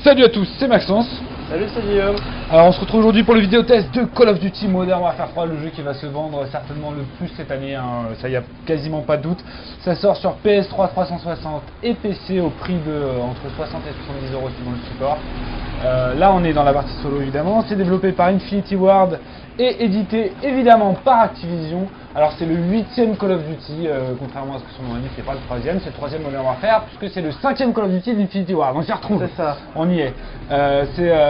Salut à tous, c'est Maxence. Salut, c'est Guillaume. Alors on se retrouve aujourd'hui pour le vidéo test de Call of Duty Modern Warfare 3, le jeu qui va se vendre certainement le plus cette année, hein. Ça y a quasiment pas de doute. Ça sort sur PS3 360 et PC au prix de entre 60 et 70 euros suivant le support. Là on est dans la partie solo évidemment, c'est développé par Infinity Ward et édité évidemment par Activision. Alors c'est le 8e Call of Duty, contrairement à ce que son nom indique, c'est pas le 3e, c'est le 3e Modern Warfare, puisque c'est le 5e Call of Duty d'Infinity Ward. On s'y retrouve. C'est ça. On y est.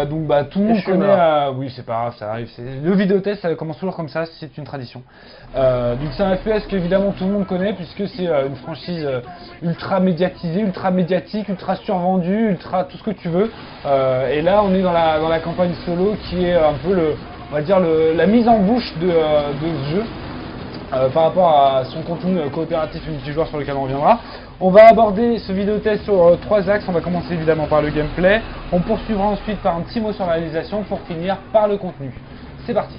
Donc tout le monde connaît. Oui, c'est pas grave, ça arrive. Le vidéo test, ça commence toujours comme ça, c'est une tradition. Donc c'est un FPS qu'évidemment tout le monde connaît, puisque c'est une franchise ultra médiatisée, ultra médiatique, ultra survendue, ultra tout ce que tu veux. Et là, on est dans la campagne solo qui est un peu on va dire la mise en bouche de ce jeu. Par rapport à son contenu coopératif et multijoueur sur lequel on reviendra. On va aborder ce vidéo test sur 3 axes. On va commencer évidemment par le gameplay. On poursuivra ensuite par un petit mot sur la réalisation pour finir par le contenu. C'est parti.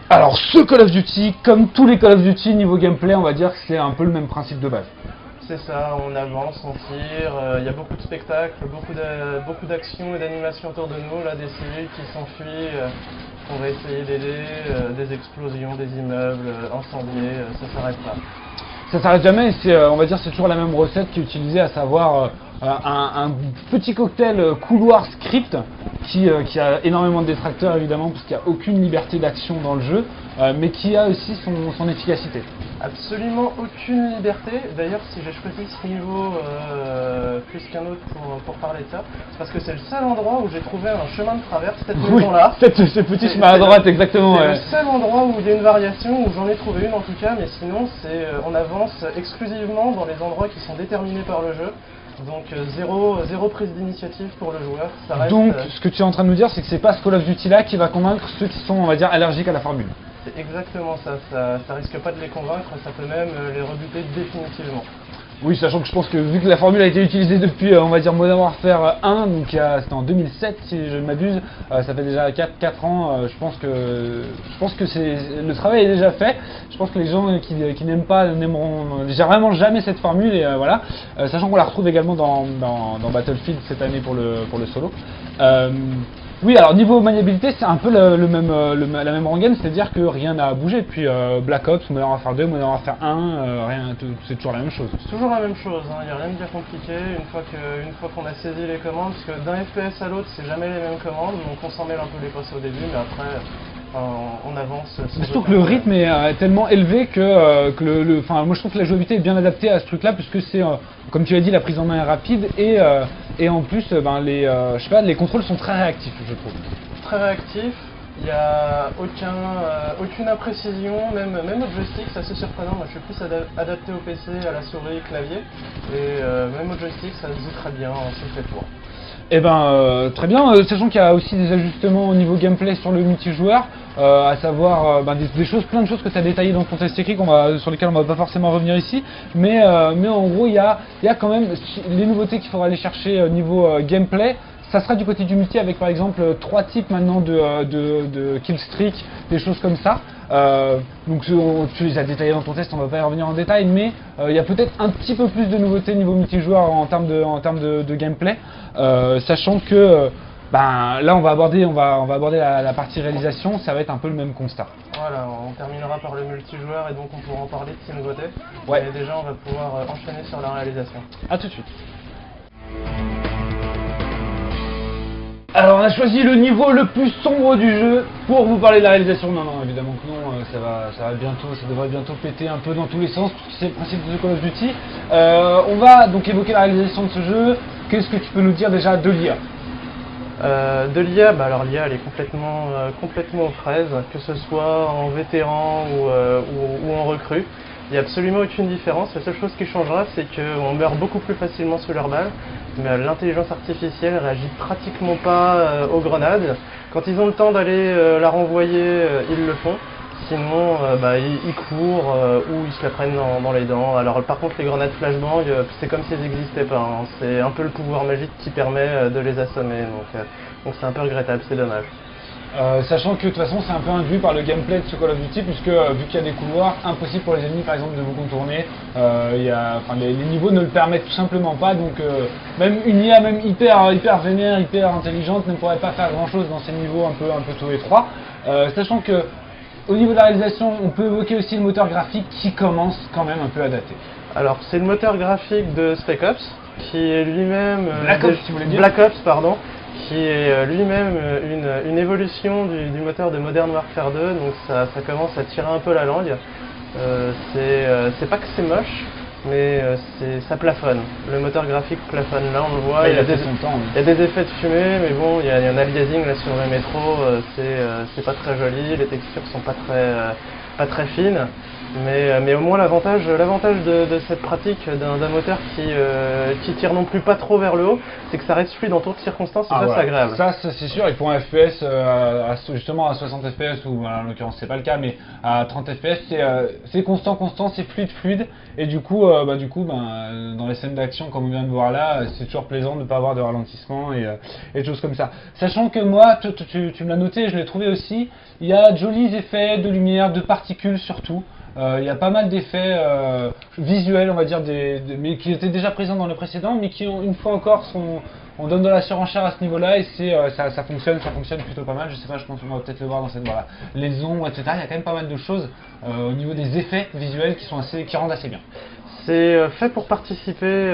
Alors ce Call of Duty, comme tous les Call of Duty niveau gameplay, on va dire que c'est un peu le même principe de base. C'est ça, on avance, on tire, il y a beaucoup de spectacles, beaucoup d'actions et d'animations autour de nous, là des civils qui s'enfuient, on va essayer d'aider, des explosions, des immeubles incendiés, ça s'arrête pas. Ça s'arrête jamais, on va dire c'est toujours la même recette qui est utilisée, à savoir un petit cocktail couloir script qui a énormément de détracteurs évidemment parce qu'il n'y a aucune liberté d'action dans le jeu, mais qui a aussi son efficacité. Absolument aucune liberté. D'ailleurs, si j'ai choisi ce niveau plus qu'un autre pour parler de ça, c'est parce que c'est le seul endroit où j'ai trouvé un chemin de traverse, cette maison-là. Ce petit chemin à droite, exactement. C'est le seul endroit où il y a une variation, où j'en ai trouvé une en tout cas, mais sinon on avance exclusivement dans les endroits qui sont déterminés par le jeu. Donc zéro prise d'initiative pour le joueur. Ça reste, donc ce que tu es en train de nous dire, c'est que c'est pas ce Call of Duty là qui va convaincre ceux qui sont, on va dire, allergiques à la formule. C'est exactement ça risque pas de les convaincre, ça peut même les rebuter définitivement. Oui, sachant que je pense que vu que la formule a été utilisée depuis, on va dire, Modern Warfare 1, donc c'était en 2007 si je ne m'abuse, ça fait déjà 4 ans, je pense que le travail est déjà fait. Je pense que les gens qui n'aiment pas n'aimeront vraiment jamais cette formule, et voilà. Sachant qu'on la retrouve également dans Battlefield cette année pour le solo. Oui, alors niveau maniabilité, c'est un peu la même rengaine, c'est-à-dire que rien n'a bougé depuis Black Ops, Modern Warfare 2, Modern Warfare 1, c'est toujours la même chose. C'est toujours la même chose, il n'y a rien de bien compliqué une fois qu'on a saisi les commandes, parce que d'un FPS à l'autre, c'est jamais les mêmes commandes, donc on s'en mêle un peu les pinceaux au début, mais après on avance. Surtout que le rythme est tellement élevé que moi je trouve que la jouabilité est bien adaptée à ce truc-là, puisque c'est, comme tu l'as dit, la prise en main est rapide et en plus les contrôles sont très réactifs, je trouve. Très réactifs, il n'y a aucune imprécision, même au joystick, c'est assez surprenant. Moi je suis plus adapté au PC, à la souris, clavier, et même au joystick ça se dit très bien, c'est fait pour. Eh ben très bien, sachant qu'il y a aussi des ajustements au niveau gameplay sur le multijoueur, à savoir plein de choses que tu as détaillées dans ton test écrit sur lesquelles on va pas forcément revenir ici, mais en gros il y a quand même les nouveautés qu'il faudra aller chercher au niveau gameplay. Ça sera du côté du multi avec par exemple 3 types maintenant de killstreak, des choses comme ça. Donc tu les as détaillés dans ton test, on va pas y revenir en détail, mais il y a peut-être un petit peu plus de nouveautés niveau multijoueur en termes de gameplay, sachant que là on va aborder la partie réalisation, ça va être un peu le même constat. Voilà, on terminera par le multijoueur et donc on pourra en parler de ces nouveautés. Ouais. Et déjà on va pouvoir enchaîner sur la réalisation. A tout de suite. Alors on a choisi le niveau le plus sombre du jeu pour vous parler de la réalisation. Non, évidemment que non, ça devrait bientôt péter un peu dans tous les sens, parce que c'est le principe de Call of Duty. On va donc évoquer la réalisation de ce jeu. Qu'est-ce que tu peux nous dire déjà de l'IA? De l'IA, alors l'IA elle est complètement aux fraises, que ce soit en vétéran ou en recrue. Il n'y a absolument aucune différence. La seule chose qui changera, c'est qu'on meurt beaucoup plus facilement sous leurs balles, mais l'intelligence artificielle réagit pratiquement pas aux grenades. Quand ils ont le temps d'aller la renvoyer, ils le font. Sinon, ils courent ou ils se la prennent dans les dents. Alors par contre, les grenades flashbang, c'est comme si elles n'existaient pas, hein. C'est un peu le pouvoir magique qui permet de les assommer. Donc c'est un peu regrettable, c'est dommage. Sachant que de toute façon c'est un peu induit par le gameplay de ce Call of Duty, puisque vu qu'il y a des couloirs, impossible pour les ennemis par exemple de vous contourner. Les niveaux ne le permettent tout simplement pas, donc même une IA même hyper vénère, hyper intelligente ne pourrait pas faire grand chose dans ces niveaux un peu tout étroits. Sachant que au niveau de la réalisation, on peut évoquer aussi le moteur graphique qui commence quand même un peu à dater. Alors c'est le moteur graphique de Spec Ops, qui est lui-même Black Ops, si vous voulez dire. Black Ops, pardon, qui est lui-même une évolution du moteur de Modern Warfare 2, donc ça commence à tirer un peu la langue. C'est pas que c'est moche, mais ça plafonne. Le moteur graphique plafonne, là on le voit, il y a des effets de fumée, mais bon, il y a un aliasing là sur le métro, c'est pas très joli, les textures sont pas très fines. Mais au moins l'avantage de cette pratique d'un moteur qui tire non plus pas trop vers le haut, c'est que ça reste fluide dans toutes circonstances et c'est agréable. Ça c'est sûr, et pour un FPS justement à 60 FPS, ou en l'occurrence c'est pas le cas, mais à 30 FPS c'est constant, c'est fluide, et du coup, dans les scènes d'action comme on vient de voir là, c'est toujours plaisant de ne pas avoir de ralentissement et des choses comme ça. Sachant que moi, tu me l'as noté, je l'ai trouvé aussi, il y a de jolis effets de lumière, de particules surtout. Il y a pas mal d'effets visuels, on va dire, mais qui étaient déjà présents dans le précédent, mais qui, une fois encore, on donne de la surenchère à ce niveau-là, et ça fonctionne plutôt pas mal. Je sais pas, je pense qu'on va peut-être le voir dans cette voilà, les ombres, etc. Il y a quand même pas mal de choses au niveau des effets visuels qui rendent assez bien. C'est fait pour participer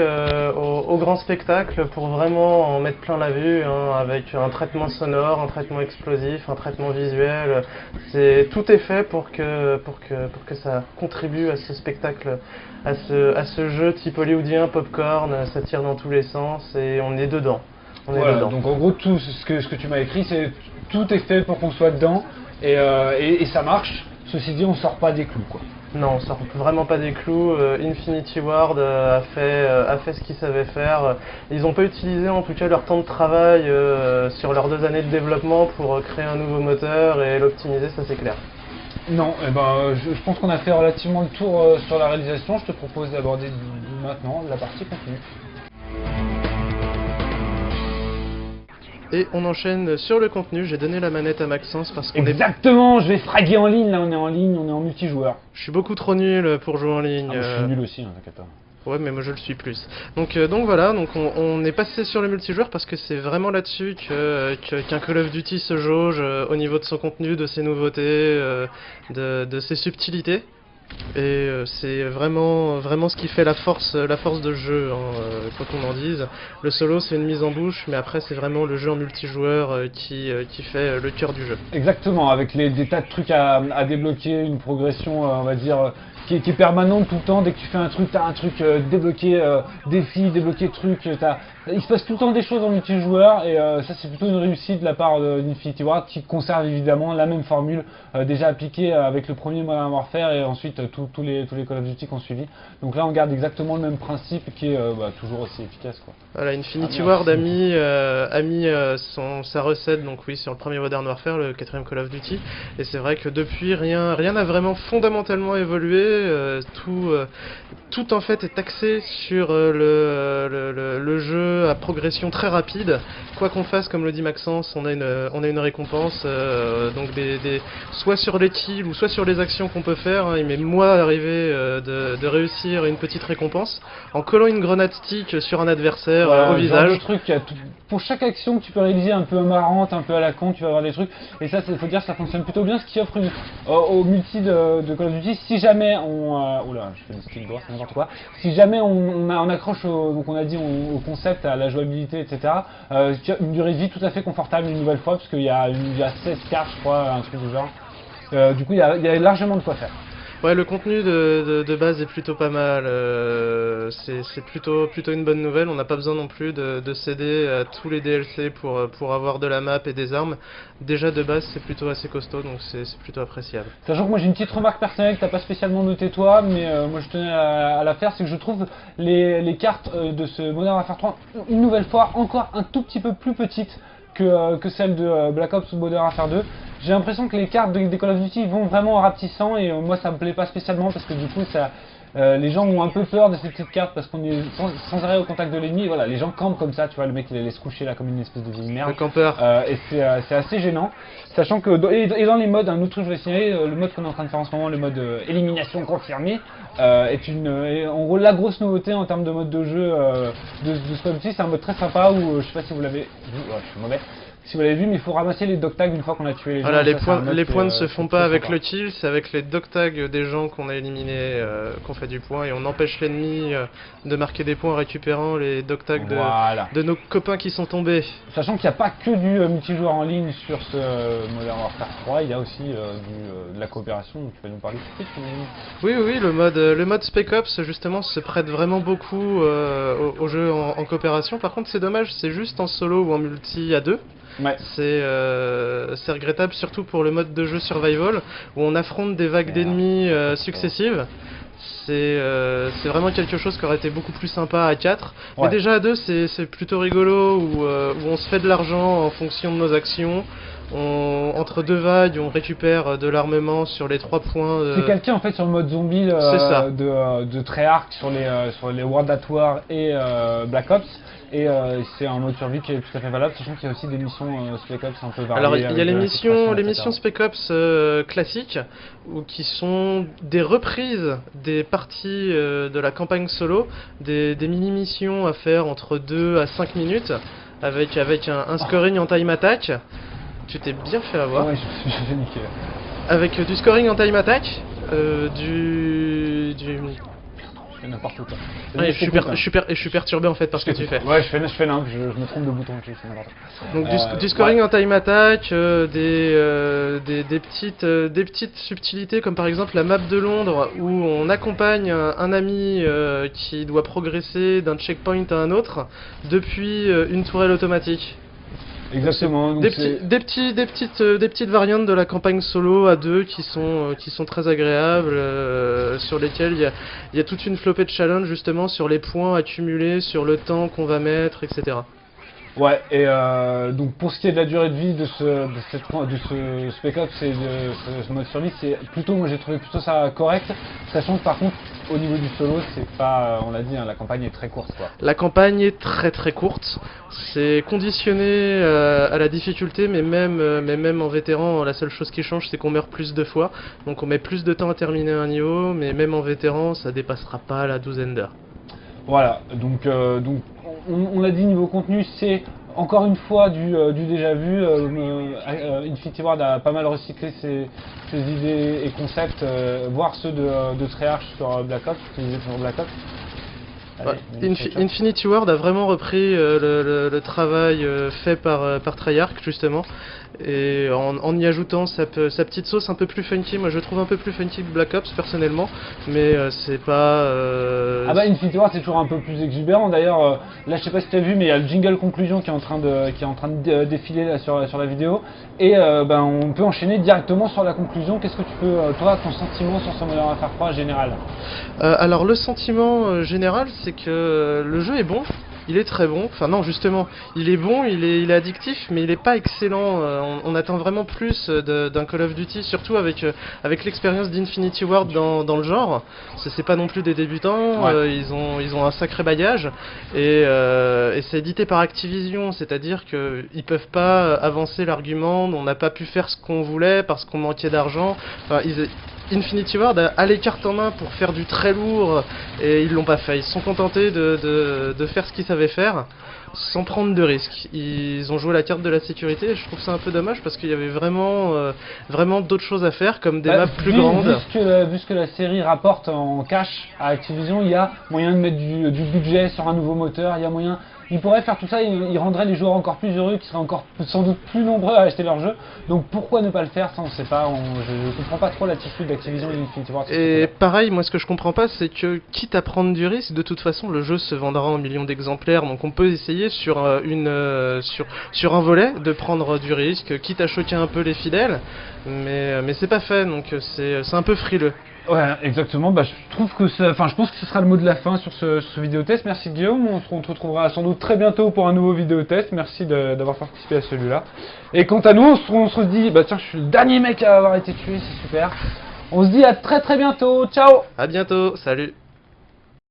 au grand spectacle, pour vraiment en mettre plein la vue, hein, avec un traitement sonore, un traitement explosif, un traitement visuel. Tout est fait pour que ça contribue à ce spectacle, à ce jeu type hollywoodien, popcorn. Ça tire dans tous les sens et on est dedans. Donc en gros, tout ce que tu m'as écrit, tout est fait pour qu'on soit dedans, et ça marche. Ceci dit, on sort pas des clous, quoi. Non, on sort vraiment pas des clous. Infinity Ward a fait ce qu'il savait faire. Ils n'ont pas utilisé en tout cas leur temps de travail sur leurs 2 années de développement pour créer un nouveau moteur et l'optimiser, ça c'est clair. Non, je pense qu'on a fait relativement le tour sur la réalisation. Je te propose d'aborder maintenant la partie contenu. Et on enchaîne sur le contenu. J'ai donné la manette à Maxence parce qu'on Exactement, je vais fraguer en ligne, là on est en ligne, on est en multijoueur. Je suis beaucoup trop nul pour jouer en ligne. Je suis nul aussi, hein, t'inquiète pas. Ouais, mais moi je le suis plus. Donc voilà, on est passé sur le multijoueur parce que c'est vraiment là-dessus qu'un Call of Duty se jauge au niveau de son contenu, de ses nouveautés, de ses subtilités. Et c'est vraiment ce qui fait la force de jeu, hein, quoi qu'on en dise. Le solo c'est une mise en bouche, mais après c'est vraiment le jeu en multijoueur qui fait le cœur du jeu. Exactement, avec des tas de trucs à débloquer, une progression on va dire qui est permanente tout le temps. Dès que tu fais un truc, t'as un truc débloqué, défi, débloqué truc, il se passe tout le temps des choses en multijoueur, et ça c'est plutôt une réussite de la part d'Infinity Ward, qui conserve évidemment la même formule déjà appliquée avec le premier Modern Warfare et ensuite tous les Call of Duty qui ont suivi. Donc là on garde exactement le même principe qui est toujours aussi efficace, quoi. Voilà, Infinity Ward a mis sa recette, donc oui, sur le premier Modern Warfare, le 4ème Call of Duty, et c'est vrai que depuis rien n'a vraiment fondamentalement évolué. Tout en fait est axé sur le jeu à progression très rapide. Quoi qu'on fasse, comme le dit Maxence, on a une récompense, donc soit sur les kills ou soit sur les actions qu'on peut faire, hein. Il m'est arrivé de réussir une petite récompense en collant une grenade stick sur un adversaire au visage. Pour chaque action que tu peux réaliser un peu marrante, un peu à la con, tu vas avoir des trucs, et ça il faut dire que ça fonctionne plutôt bien, ce qui offre au multi de Call of Duty, si jamais oula, je fais des skills droits, c'est n'importe quoi. Si jamais on accroche donc on a dit au concept, à la jouabilité, etc., une durée de vie tout à fait confortable une nouvelle fois, parce qu'il y a 16 cartes, je crois, un truc du genre. Du coup, il y a largement de quoi faire. Ouais, le contenu de base est plutôt pas mal, c'est plutôt une bonne nouvelle. On n'a pas besoin non plus de céder à tous les DLC pour avoir de la map et des armes. Déjà de base c'est plutôt assez costaud, donc c'est plutôt appréciable. Sachant que moi j'ai une petite remarque personnelle que t'as pas spécialement noté toi, mais moi je tenais à la faire, c'est que je trouve les cartes de ce Modern Warfare 3 une nouvelle fois encore un tout petit peu plus petites que celles de Black Ops ou Modern Warfare 2. J'ai l'impression que les cartes des Call of Duty vont vraiment en rapetissant, et moi ça me plaît pas spécialement, parce que du coup Les gens ont un peu peur de ces petites cartes parce qu'on est sans arrêt au contact de l'ennemi. Voilà, les gens campent comme ça, tu vois, le mec il les laisse coucher là comme une espèce de vieille merde. Le campeur. Et c'est assez gênant. Sachant que et dans les modes, un autre truc que je voulais signaler, le mode qu'on est en train de faire en ce moment, le mode élimination confirmée, est en gros la grosse nouveauté en termes de mode de jeu de ce Call-of-Duty. C'est un mode très sympa où je sais pas si vous l'avez vu, ouais, je suis mauvais. Si vous l'avez vu, mais il faut ramasser les dog tags une fois qu'on a tué les gens. Voilà, les Ça, points ne se font pas avec le kill, c'est avec les dog tags des gens qu'on a éliminés qu'on fait du point, et on empêche l'ennemi de marquer des points en récupérant les dog tags Voilà. de nos copains qui sont tombés. Sachant qu'il n'y a pas que du multijoueur en ligne sur ce Modern Warfare 3, il y a aussi de la coopération, donc tu vas nous parler tout de suite. Oui, oui, le mode Spec Ops justement se prête vraiment beaucoup au jeu en coopération. Par contre, c'est dommage, c'est juste en solo ou en multi à 2. Ouais. C'est regrettable, surtout pour le mode de jeu survival où on affronte des vagues d'ennemis successives. C'est vraiment quelque chose qui aurait été beaucoup plus sympa à 4. Ouais. Mais déjà à 2, c'est plutôt rigolo où on se fait de l'argent en fonction de nos actions. Entre deux vagues, on récupère de l'armement sur les 3 points. C'est calqué en fait sur le mode zombie de Treyarch sur les World at War et Black Ops. Et c'est un mode survie qui est tout à fait valable, sachant qu'il y a aussi des missions Spec Ops un peu variées. Alors il y a les missions Spec Ops classiques, qui sont des reprises des parties de la campagne solo, des mini-missions à faire entre 2 à 5 minutes, avec un scoring en time attack. Tu t'es bien fait avoir. Ouais, je me suis fait niquer. Avec du scoring en time attack, Je fais n'importe quoi. Ouais, je suis perturbé en fait par ce que tu fais. Ouais, je fais n'importe je me trompe de bouton, c'est n'importe quoi. Donc du scoring en time attack, des petites subtilités comme par exemple la map de Londres où on accompagne un ami qui doit progresser d'un checkpoint à un autre depuis une tourelle automatique. Exactement. Donc des petites variantes de la campagne solo à 2 qui sont très agréables, sur lesquelles il y a toute une flopée de challenges justement sur les points accumulés, sur le temps qu'on va mettre, etc. Ouais, et donc pour ce qui est de la durée de vie de ce Spec Ops et de ce mode survie, c'est plutôt, moi j'ai trouvé plutôt ça correct, sachant que par contre au niveau du solo, c'est pas, on l'a dit, hein, la campagne est très courte quoi. La campagne est très très courte, c'est conditionné à la difficulté, mais même en vétéran, la seule chose qui change c'est qu'on meurt plus de fois, donc on met plus de temps à terminer un niveau, mais même en vétéran ça dépassera pas la 12aine d'heures. Voilà, donc on a dit niveau contenu, c'est encore une fois du déjà vu. Infinity Ward a pas mal recyclé ses idées et concepts, voire ceux de Treyarch sur Black Ops, utilisés sur Black Ops. Allez, Infinity Ward a vraiment repris le travail fait par Treyarch justement, et en y ajoutant sa petite sauce un peu plus funky. Moi je trouve un peu plus funky que Black Ops personnellement, mais c'est pas... Ah bah Infinity Ward c'est toujours un peu plus exubérant. D'ailleurs là je sais pas si tu as vu, mais il y a le jingle conclusion qui est en train de défiler là, sur la vidéo, et on peut enchaîner directement sur la conclusion. Qu'est-ce que tu peux, toi, ton sentiment sur ce Modern Warfare 3 général? Alors le sentiment général c'est que le jeu est bon. Il est très bon, enfin non justement, il est bon, il est addictif, mais il est pas excellent. On attend vraiment plus d'un Call of Duty, surtout avec l'expérience d'Infinity Ward dans le genre. C'est pas non plus des débutants, ouais. Ils ont un sacré bagage, et c'est édité par Activision, c'est-à-dire qu'ils peuvent pas avancer l'argument, on n'a pas pu faire ce qu'on voulait parce qu'on manquait d'argent. Enfin, Infinity Ward a les cartes en main pour faire du très lourd, et ils l'ont pas fait. Ils se sont contentés de faire ce qu'ils savaient faire sans prendre de risques. Ils ont joué la carte de la sécurité, et je trouve ça un peu dommage parce qu'il y avait vraiment d'autres choses à faire, comme des maps plus grandes. Vu ce que la série rapporte en cash à Activision, il y a moyen de mettre du budget sur un nouveau moteur, il y a moyen... Ils pourraient faire tout ça, ils rendraient les joueurs encore plus heureux, qui seraient encore sans doute plus nombreux à acheter leur jeu. Donc pourquoi ne pas le faire? Ça on sait pas, je comprends pas trop l'attitude d'Activision et d'Infinity Ward. Et pareil, moi ce que je comprends pas, c'est que quitte à prendre du risque, de toute façon le jeu se vendra en millions d'exemplaires, donc on peut essayer sur un volet de prendre du risque, quitte à choquer un peu les fidèles, mais c'est pas fait, donc c'est un peu frileux. Ouais, exactement. Bah, je trouve que je pense que ce sera le mot de la fin sur ce vidéo test. Merci Guillaume. On te retrouvera sans doute très bientôt pour un nouveau vidéo test. Merci d'avoir participé à celui-là. Et quant à nous, on se dit, bah tiens, je suis le dernier mec à avoir été tué, c'est super. On se dit à très bientôt. Ciao. À bientôt. Salut.